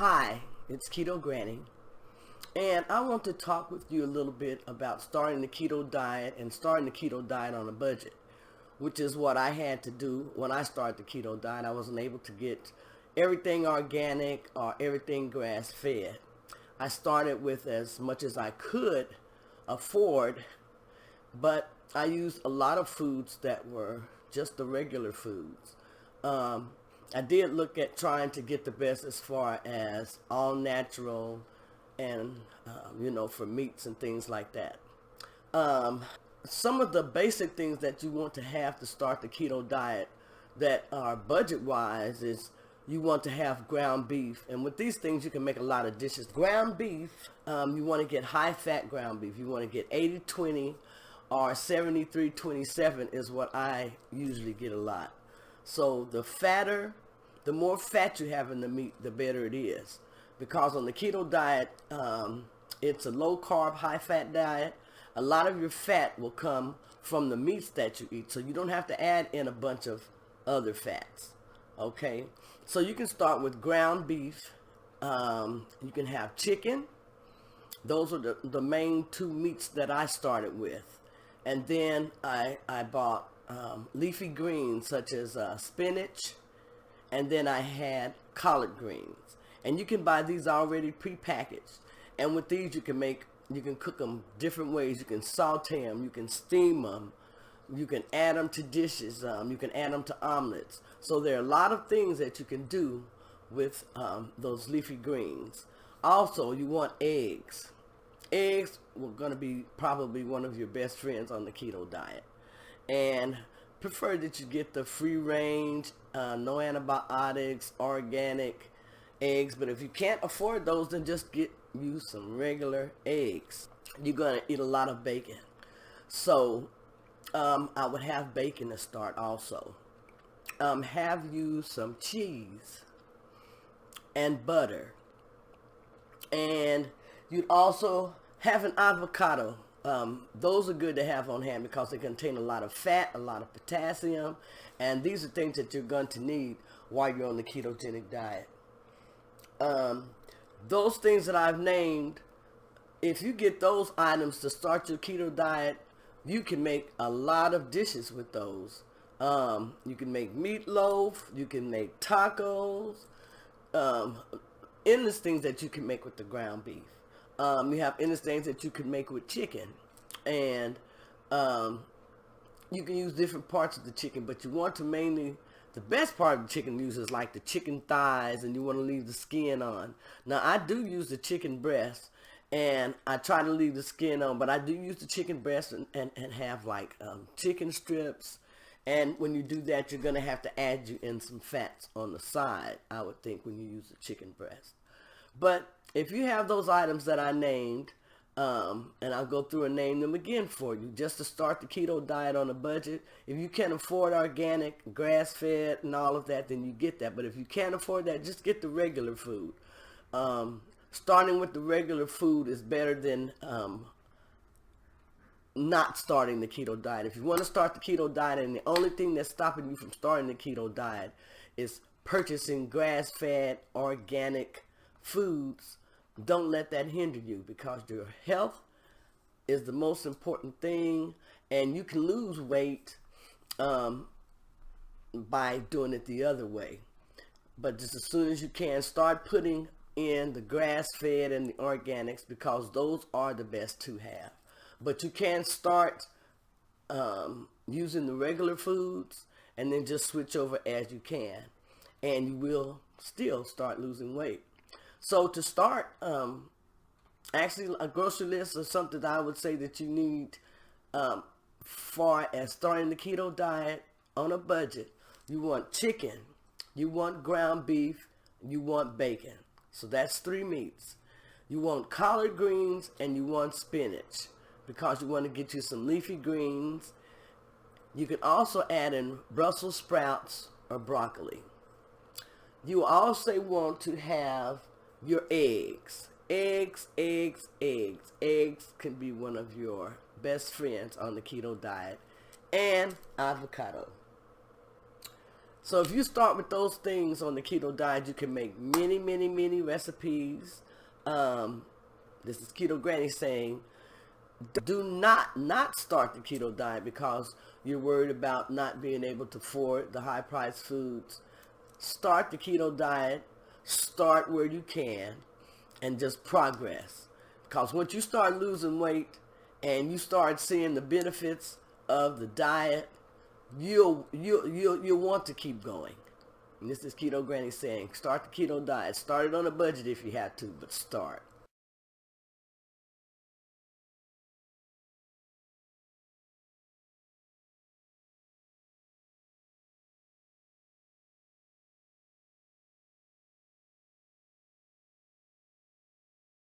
Hi, it's Keto Granny, and I want to talk with you a little bit about starting the keto diet and starting the keto diet on a budget, which is what I had to do when I started the keto diet. I wasn't able to get everything organic or everything grass-fed. I started with as much as I could afford, but I used a lot of foods that were just the regular foods. I did look at trying to get the best as far as all natural and, for meats and things like that. Some of the basic things that you want to have to start the keto diet that are budget-wise is you want to have ground beef. And with these things, you can make a lot of dishes. Ground beef, you want to get high-fat ground beef. You want to get 80-20 or 73-27 is what I usually get a lot. So the more fat you have in the meat, the better it is. Because on the keto diet, it's a low-carb, high-fat diet. A lot of your fat will come from the meats that you eat, so you don't have to add in a bunch of other fats, okay? So you can start with ground beef. You can have chicken. Those are the main two meats that I started with. And then I bought leafy greens such as spinach, and then I had collard greens. And you can buy these already prepackaged. And with these you can cook them different ways. You can saute them, you can steam them, you can add them to dishes, you can add them to omelets. So there are a lot of things that you can do with those leafy greens. Also, you want eggs. Eggs were going to be probably one of your best friends on the keto diet. And prefer that you get the free range, no antibiotics, organic eggs. But if you can't afford those, then just use some regular eggs. You're going to eat a lot of bacon. So I would have bacon to start also. Have you some cheese and butter. And you'd also have an avocado. Those are good to have on hand because they contain a lot of fat, a lot of potassium, and these are things that you're going to need while you're on the ketogenic diet. Those things that I've named, if you get those items to start your keto diet, you can make a lot of dishes with those. You can make meatloaf, you can make tacos, endless things that you can make with the ground beef. You have endless things that you can make with chicken, and you can use different parts of the chicken, but you want to the best part of the chicken use is like the chicken thighs, and you want to leave the skin on. Now I do use the chicken breast, and I try to leave the skin on, but I do use the chicken breast and have like chicken strips. And when you do that, you're going to have to add you in some fats on the side, I would think, when you use the chicken breast. But if you have those items that I named, and I'll go through and name them again for you, just to start the keto diet on a budget. If you can afford organic, grass-fed, and all of that, then you get that. But if you can't afford that, just get the regular food. Starting with the regular food is better than not starting the keto diet. If you want to start the keto diet, and the only thing that's stopping you from starting the keto diet is purchasing grass-fed, organic foods, don't let that hinder you, because your health is the most important thing, and you can lose weight by doing it the other way. But just as soon as you can, start putting in the grass-fed and the organics, because those are the best to have. But you can start using the regular foods and then just switch over as you can, and you will still start losing weight. So to start, actually a grocery list is something that I would say that you need far as starting the keto diet on a budget. You want chicken, you want ground beef, you want bacon. So that's 3 meats. You want collard greens, and you want spinach, because you want to get you some leafy greens. You can also add in Brussels sprouts or broccoli. You also want to have your eggs. Eggs. Eggs can be one of your best friends on the keto diet. And avocado. So if you start with those things on the keto diet, you can make many, many, many recipes. This is Keto Granny saying, do not start the keto diet because you're worried about not being able to afford the high priced foods. Start the keto diet, start where you can, and just progress. Because once you start losing weight and you start seeing the benefits of the diet, you'll want to keep going. And this is Keto Granny saying, start the keto diet. Start it on a budget if you have to, but start.